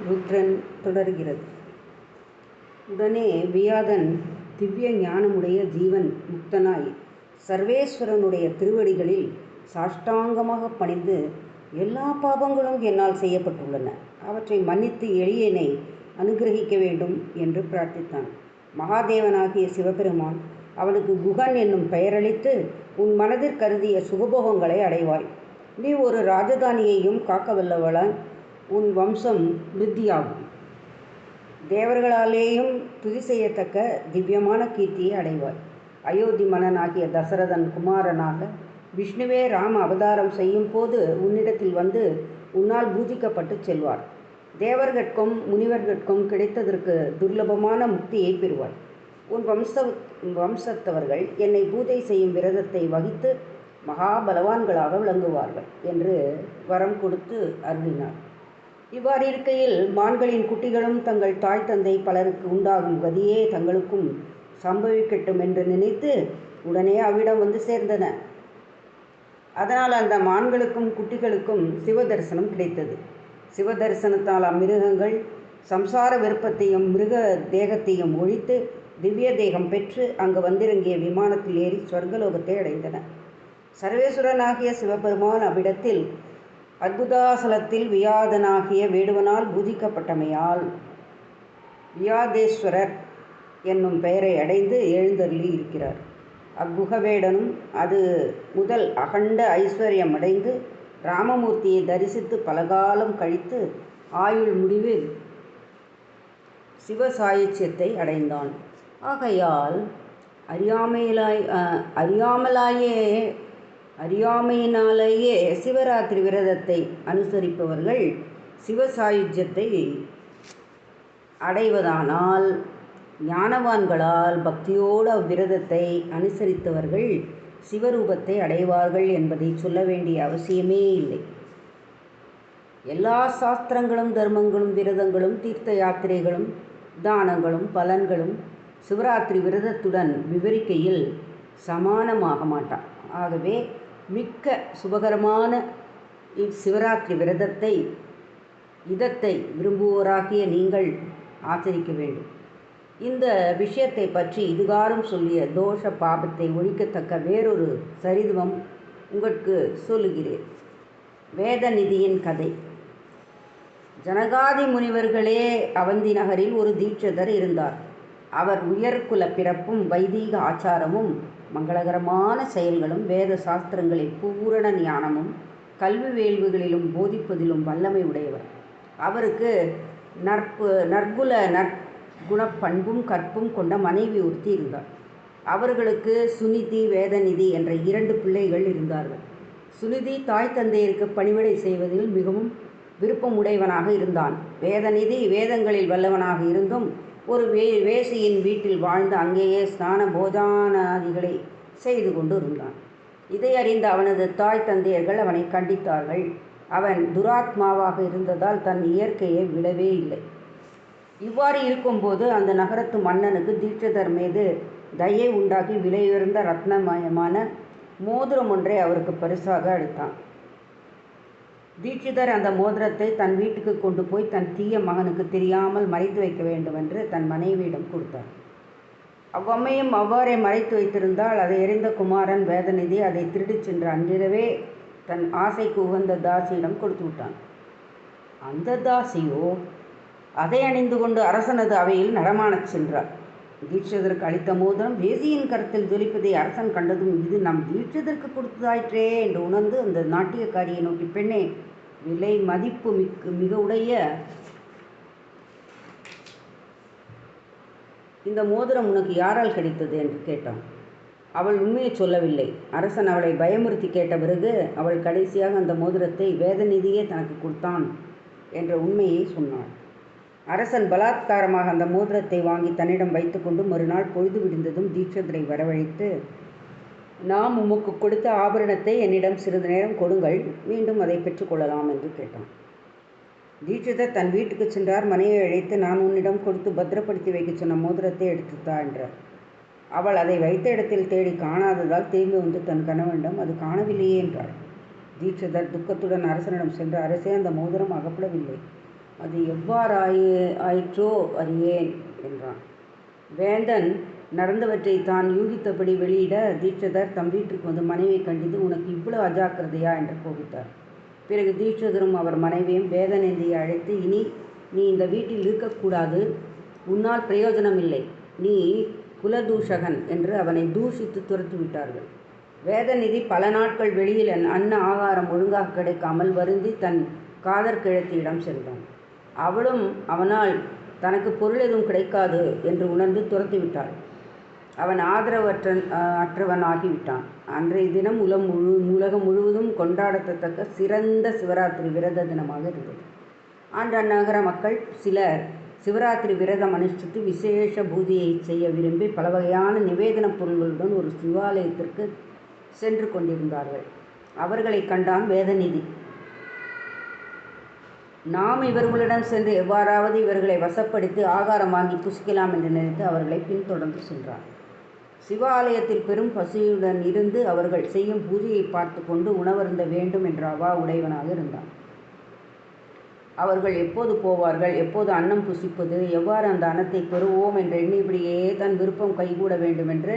ருத்ரன் தொடர்கிறது. உடனே வியாதன் திவ்ய ஞானமுடைய ஜீவன் முக்தனாய் சர்வேஸ்வரனுடைய திருவடிகளில் சாஷ்டாங்கமாக பணிந்து, எல்லா பாபங்களும் என்னால் செய்யப்பட்டுள்ளன, அவற்றை மன்னித்து எளியனை அனுகிரகிக்க வேண்டும் என்று பிரார்த்தித்தான். மகாதேவனாகிய சிவபெருமான் அவனுக்கு குகன் என்னும் பெயரளித்து, உன் மனதிற் கருதிய சுகபோகங்களை அடைவாய். நீ ஒரு ராஜதானியையும் காக்க வல்லவளான். உன் வம்சம் விருத்தியாகும். தேவர்களாலேயும் துதி செய்யத்தக்க திவ்யமான கீர்த்தியை அடைவாய். அயோத்தி மன்னனாகிய தசரதன் குமாரனாக விஷ்ணுவே ராம அவதாரம் செய்யும் போது உன்னிடத்தில் வந்து உன்னால் பூஜிக்கப்பட்டு செல்வார். தேவர்கட்கும் முனிவர்கட்கும் கிடைத்ததற்கு துர்லபமான முக்தியை பெறுவாய். உன் வம்சத்தவர்கள் என்னை பூஜை செய்யும் விரதத்தை வகித்து மகாபலவான்களாக விளங்குவார்கள் என்று வரம் கொடுத்து அருளினார். இவ்வாறு இருக்கையில் மான்களின் குட்டிகளும் தங்கள் தாய் தந்தை பலருக்கு உண்டாகும் கதியே தங்களுக்கும் சம்பவிக்கட்டும் என்று நினைத்து உடனே அவ்விடம் வந்து சேர்ந்தன. அதனால் அந்த மான்களுக்கும் குட்டிகளுக்கும் சிவதரிசனம் கிடைத்தது. சிவதரிசனத்தால் அம்மிருகங்கள் சம்சார விருப்பத்தையும் மிருக தேகத்தையும் ஒழித்து திவ்ய தேகம் பெற்று அங்கு வந்திறங்கிய விமானத்தில் ஏறி ஸ்வர்கலோகத்தை அடைந்தன. சர்வேஸ்வரனாகிய சிவபெருமான் அவ்விடத்தில் அத்புதாசலத்தில் வியாதனாகிய வேடுவனால் பூஜிக்கப்பட்டமையால் வியாதேஸ்வரர் என்னும் பெயரை அடைந்து எழுந்தருளி இருக்கிறார். அக்குகவேடனும் அது முதல் அகண்ட ஐஸ்வர்யம் அடைந்து ராமமூர்த்தியை தரிசித்து பலகாலம் கழித்து ஆயுள் முடிவில் சிவசாயுச்சியத்தை அடைந்தான். ஆகையால் அறியாமையினாலேயே சிவராத்திரி விரதத்தை அனுசரிப்பவர்கள் சிவசாயுஜ்யத்தை அடைவதானால், ஞானவான்களால் பக்தியோடு அவ்விரதத்தை அனுசரித்தவர்கள் சிவரூபத்தை அடைவார்கள் என்பதை சொல்ல வேண்டிய அவசியமே இல்லை. எல்லா சாஸ்திரங்களும் தர்மங்களும் விரதங்களும் தீர்த்த யாத்திரைகளும் தானங்களும் பலன்களும் சிவராத்திரி விரதத்துடன் விவரிக்கையில் சமானமாக மாட்டான். ஆகவே மிக்க சுபகரமான இவ்சிவராத்திரி இதத்தை விரும்புவோராகிய நீங்கள் ஆச்சரிக்க வேண்டும். இந்த விஷயத்தை பற்றி இதுகாரும் சொல்லிய தோஷ பாபத்தை ஒழிக்கத்தக்க வேறொரு சரிதுவம் உங்களுக்கு சொல்லுகிறேன். வேதநிதியின் கதை. ஜனகாதி முனிவர்களே அவந்தி நகரில் ஒரு தீட்சிதர் இருந்தார். அவர் உயர்குல பிறப்பும் வைதீக ஆச்சாரமும் மங்களகரமான செயல்களும் வேத சாஸ்திரங்களில் பூரண ஞானமும் கல்வி வேள்விகளிலும் போதிப்பதிலும் வல்லமை உடையவர். அவருக்கு நற்குல நற்குணப்பண்பும் கற்பும் கொண்ட மனைவி ஒருத்தி இருந்தார். அவர்களுக்கு சுனிதி வேதநிதி என்ற 2 பிள்ளைகள் இருந்தார்கள். சுனிதி தாய் தந்தையருக்கு பணிவிடை செய்வதில் மிகவும் விருப்பமுடையவனாக இருந்தான். வேதநிதி வேதங்களில் வல்லவனாக இருந்தும் ஒரு வேசியின் வீட்டில் வாழ்ந்து அங்கேயே ஸ்நான போஜானாதிகளை செய்து கொண்டு இருந்தான். இதை அறிந்த அவனது தாய் தந்தையர்கள் அவனை கண்டித்தார்கள். அவன் துராத்மாவாக இருந்ததால் தன் இயற்கையை விடவே இல்லை. இவ்வாறு இருக்கும்போது அந்த நகரத்து மன்னனுக்கு தீட்சிதர் மீது தயை உண்டாக்கி விலையுயர்ந்த ரத்னமயமான மோதிரம் ஒன்றை அவருக்கு பரிசாக அளித்தான். தீட்சிதர் அந்த மோதிரத்தை தன் வீட்டுக்கு கொண்டு போய் தன் தீய மகனுக்கு தெரியாமல் மறைத்து வைக்க வேண்டும் என்று தன் மனைவியிடம் கொடுத்தார். அவ்வம்மையும் அவ்வாறே மறைத்து வைத்திருந்தால் அதை எறிந்த குமாரன் வேதநிதி அதை திருடிச் சென்ற அன்றிரவே தன் ஆசைக்கு உகந்த தாசியிடம் கொடுத்து விட்டான். அந்த தாசியோ அதை அணிந்து கொண்டு அரசனது அவையில் நடமாடச் சென்றார். தீட்சிதருக்கு அளித்த மோதிரம் வேசியின் கருத்தில் ஜொலிப்பதை அரசன் கண்டதும், இது நம் தீட்சிதருக்கு கொடுத்ததாயிற்றே என்று உணர்ந்து அந்த நாட்டியக்காரியை நோக்கி, பெண்ணே, விலை மதிப்பு மிக உடைய இந்த மோதிரம் உனக்கு யாரால் கிடைத்தது என்று கேட்டான். அவள் உண்மையை சொல்லவில்லை. அரசன் அவளை பயமுறுத்தி கேட்ட பிறகு அவள் கடைசியாக அந்த மோதிரத்தை வேதநிதியே தனக்கு கொடுத்தான் என்ற உண்மையை சொன்னாள். அரசன் பலாத்காரமாக அந்த மோதிரத்தை வாங்கி தன்னிடம் வைத்துக்கொண்டு மறுநாள் பொழுது விடிந்ததும் தீட்சிதரை வரவழைத்து, நாம் உமக்கு கொடுத்த ஆபரணத்தை என்னிடம் சிறிது நேரம் கொடுங்கள், மீண்டும் அதை பெற்றுக்கொள்ளலாம் என்று கேட்டான். தீட்சிதர் தன் வீட்டுக்கு சென்றார். மனைவியை அழைத்து, நான் உன்னிடம் கொடுத்து பத்திரப்படுத்தி வைக்க சொன்ன மோதிரத்தை எடுத்துத்தா என்றார். அவள் அதை வைத்த இடத்தில் தேடி காணாததால் திரும்பி வந்து தன் கணவனிடம், அது காணவில்லையே என்றாள். தீட்சிதர் துக்கத்துடன் அரசனிடம் சென்று, அரசே, அந்த மோதிரம் அகப்படவில்லை. அது ஆயிற்றோ அறியேன் என்றான். வேந்தன் நடந்தவற்றை தான் யூகித்தபடி வெளியிட தீட்சிதர் தம் வீட்டிற்கு வந்து மனைவியை கண்டித்து, உனக்கு இவ்வளவு அஜாக்கிரதையா என்று கோபித்தார். பிறகு தீட்சிதரும் அவர் மனைவியும் வேதநந்தியை அழைத்து, இனி நீ இந்த வீட்டில் இருக்கக்கூடாது, உன்னால் பிரயோஜனம் இல்லை, நீ குலதூஷகன் என்று அவனை தூஷித்து துரத்து விட்டார்கள். வேதநிதி பல நாட்கள் வெளியில் அன்ன ஆகாரம் ஒழுங்காக கிடைக்காமல் வருந்தி தன் காதற் கிழத்தியிடம் சென்றான். அவளும் அவனால் தனக்கு பொருள் எதுவும் கிடைக்காது என்று உணர்ந்து துரத்திவிட்டாள். அவன் அற்றவனாகிவிட்டான். அன்றைய தினம் உலகம் முழுவதும் கொண்டாடத்தக்க சிறந்த சிவராத்திரி விரத தினமாக இருந்தது. அன்று அந்நகர மக்கள் சிலர் சிவராத்திரி விரதம் அனுஷ்டித்து விசேஷ பூஜையை செய்ய விரும்பி பல வகையான நிவேதன பொருள்களுடன் ஒரு சிவாலயத்திற்கு சென்று கொண்டிருந்தார்கள். அவர்களை கண்டான் வேதநிதி. நாம் இவர்களுடன் சென்று எவ்வாறாவது இவர்களை வசப்படுத்தி ஆகாரம் வாங்கி புசிக்கலாம் என்று நினைத்து அவர்களை பின்தொடர்ந்து சென்றார். சிவாலயத்தில் பெரும் பசியுடன் இருந்து அவர்கள் செய்யும் பூஜையை பார்த்து கொண்டு உணவருந்த வேண்டும் என்ற அவா உடையவனாக இருந்தான். அவர்கள் எப்போது போவார்கள், எப்போது அன்னம் புசிப்பது, எவ்வாறு அந்த அன்னத்தை பெறுவோம் என்று எண்ணியபடியே தன் விருப்பம் கைகூட வேண்டும் என்று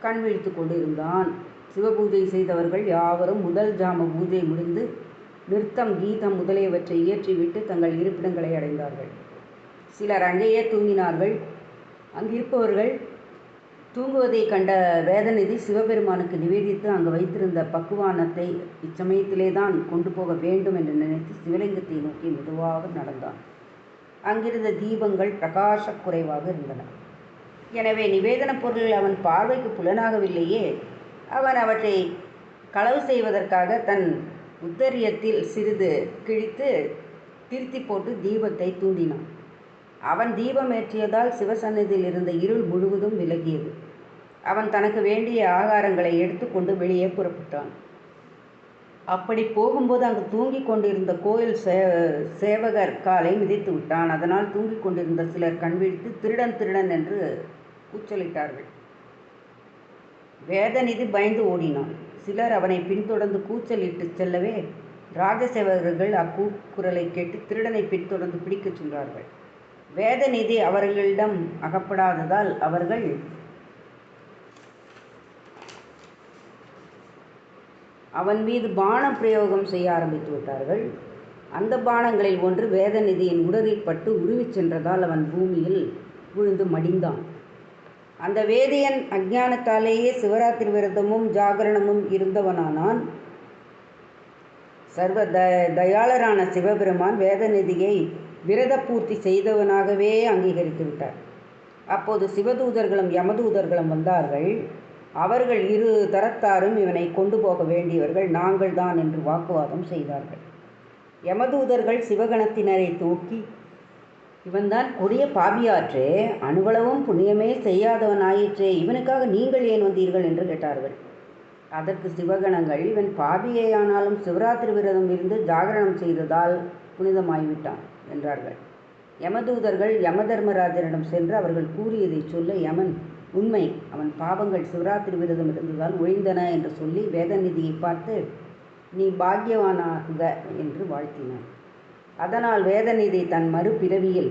கண் விழித்து கொண்டிருந்தான். சிவபூஜை செய்தவர்கள் யாவரும் முதல் ஜாம பூஜை முடிந்து நிறுத்தம், கீதம் முதலியவற்றை இயற்றிவிட்டு தங்கள் இருப்பிடங்களை அடைந்தார்கள். சிலர் அங்கேயே தூங்கினார்கள். அங்கிருப்பவர்கள் தூங்குவதை கண்ட வேதநிதி சிவபெருமானுக்கு நிவேதித்து அங்கு வைத்திருந்த பக்குவானத்தை இச்சமயத்திலே தான் கொண்டு போக வேண்டும் என்று நினைத்து சிவலிங்கத்தை நோக்கி மெதுவாக நடந்தான். அங்கிருந்த தீபங்கள் பிரகாச குறைவாக இருந்தன. எனவே நிவேதன பொருள் அவன் பார்வைக்கு புலனாகவில்லையே. அவன் அவற்றை களவு செய்வதற்காக தன் உத்தரியத்தில் சிறிது கிழித்து திருத்தி போட்டு தீபத்தை தூண்டினான். அவன் தீபம் ஏற்றியதால் சிவசன்னதியில் இருந்த இருள் முழுவதும் விலகியது. அவன் தனக்கு வேண்டிய ஆகாரங்களை எடுத்துக்கொண்டு வெளியே புறப்பட்டான். அப்படி போகும்போது அங்கு தூங்கிக் கொண்டிருந்த கோயில் சேவகர் காலை மிதித்து விட்டான். அதனால் தூங்கிக் கொண்டிருந்த சிலர் கண்விழித்து திருடன் திருடன் என்று கூச்சலிட்டார்கள். வேதநிதி பயந்து ஓடினான். சிலர் அவனை பின்தொடர்ந்து கூச்சலிட்டு செல்லவே ராஜசேவகர்கள் அக்கூக்குரலை கேட்டு திருடனை பின்தொடர்ந்து பிடிக்கச் சென்றார்கள். வேதநிதி அவர்களிடம் அகப்படாததால் அவர்கள் அவன் மீது பான பிரயோகம் செய்ய ஆரம்பித்து விட்டார்கள். அந்த பானங்களில் ஒன்று வேதநிதியின் உடலில் பட்டு உருவிச் சென்றதால் அவன் பூமியில் விழுந்து மடிந்தான். அந்த வேதியன் அஞ்ஞானத்தாலேயே சிவராத்திரி விரதமும் ஜாகரணமும் இருந்தவனானான். சர்வ தயாளரான சிவபெருமான் வேதநிதியை விரத பூர்த்தி செய்தவனாகவே அங்கீகரித்து விட்டார். அப்போது சிவதூதர்களும் யமதூதர்களும் வந்தார்கள். அவர்கள் இரு தரத்தாரும் இவனை கொண்டு போக வேண்டியவர்கள் நாங்கள் தான் என்று வாக்குவாதம் செய்தார்கள். யமதூதர்கள் சிவகணத்தினரை நோக்கி, இவன்தான் கொடிய பாபியாற்றே, அணுவளவும் புண்ணியமே செய்யாதவனாயிற்றே, இவனுக்காக நீங்கள் ஏன் வந்தீர்கள் என்று கேட்டார்கள். அதற்கு சிவகணங்கள், இவன் பாபியேயானாலும் சிவராத்திரி விரதம் இருந்து ஜாகரணம் செய்ததால் புனிதமாகிவிட்டான் என்றார்கள். யமதூதர்கள் யமதர்மராஜனிடம் சென்று அவர்கள் கூறியதை சொல்ல யமன், உண்மை, அவன் பாவங்கள் சிவராத்திரி விரதம் இருந்ததால் ஒழிந்தன என்று சொல்லி வேதநிதியை பார்த்து, நீ பாக்கியவானாகுக என்று வாழ்த்தினான். அதனால் வேதநிதி தன் மறுபிறவியில்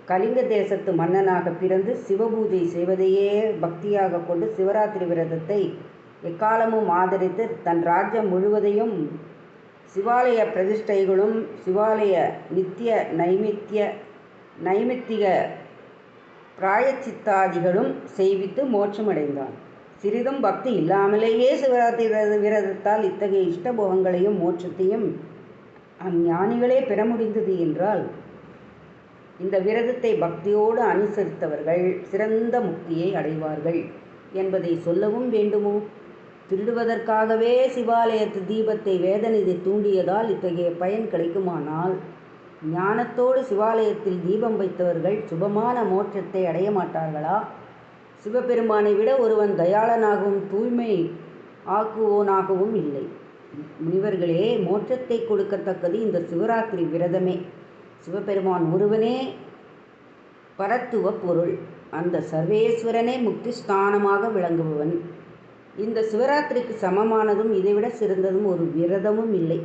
கலிங்க தேசத்து மன்னனாக பிறந்து சிவபூஜை செய்வதையே பக்தியாக கொண்டு சிவராத்திரி விரதத்தை எக்காலமும் ஆதரித்து தன் ராஜ்யம் முழுவதையும் சிவாலய பிரதிஷ்டைகளும் சிவாலய நித்திய நைமித்திக பிராயச்சித்தாதிகளும் செய்வித்து மோட்சமடைந்தான். சிறிதும் பக்தி இல்லாமலேயே சிவராத்திரி விரதத்தால் இத்தகைய இஷ்டபோகங்களையும் மோட்சத்தையும் அஞ்ஞானிகளே பெற முடிந்தது என்றால், இந்த விரதத்தை பக்தியோடு அனுசரித்தவர்கள் சிறந்த முக்தியை அடைவார்கள் என்பதை சொல்லவும் வேண்டுமோ? திருடுவதற்காகவே சிவாலயத்து தீபத்தை வேதநிதி தூண்டியதால் இத்தகைய பயன் கிடைக்குமானால், ஞானத்தோடு சிவாலயத்தில் தீபம் வைத்தவர்கள் சுபமான மோட்சத்தை அடைய மாட்டார்களா? சிவபெருமானை விட ஒருவன் தயாளனாகவும் தூய்மை ஆக்குவோனாகவும் இல்லை. முனிவர்களே, மோட்சத்தை கொடுக்கத்தக்கது இந்த சிவராத்திரி விரதமே. சிவபெருமான் ஒருவனே பரத்துவ பொருள். அந்த சர்வேஸ்வரனே முக்தி ஸ்தானமாக விளங்குபவன். இந்த சிவராத்திரிக்கு சமமானதும் இதைவிட சிறந்ததும் ஒரு விரதமும் இல்லை.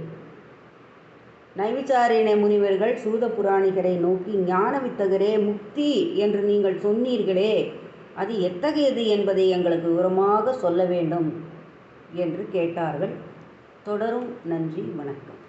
நைமிசாரண்ய முனிவர்கள் சூத புராணிகரை நோக்கி, ஞான வித்தகரே, முக்தி என்று நீங்கள் சொன்னீர்களே, அது எத்தகையது என்பதை எங்களுக்கு விவரமாக சொல்ல வேண்டும் என்று கேட்டார்கள். தொடரும். நன்றி, வணக்கம்.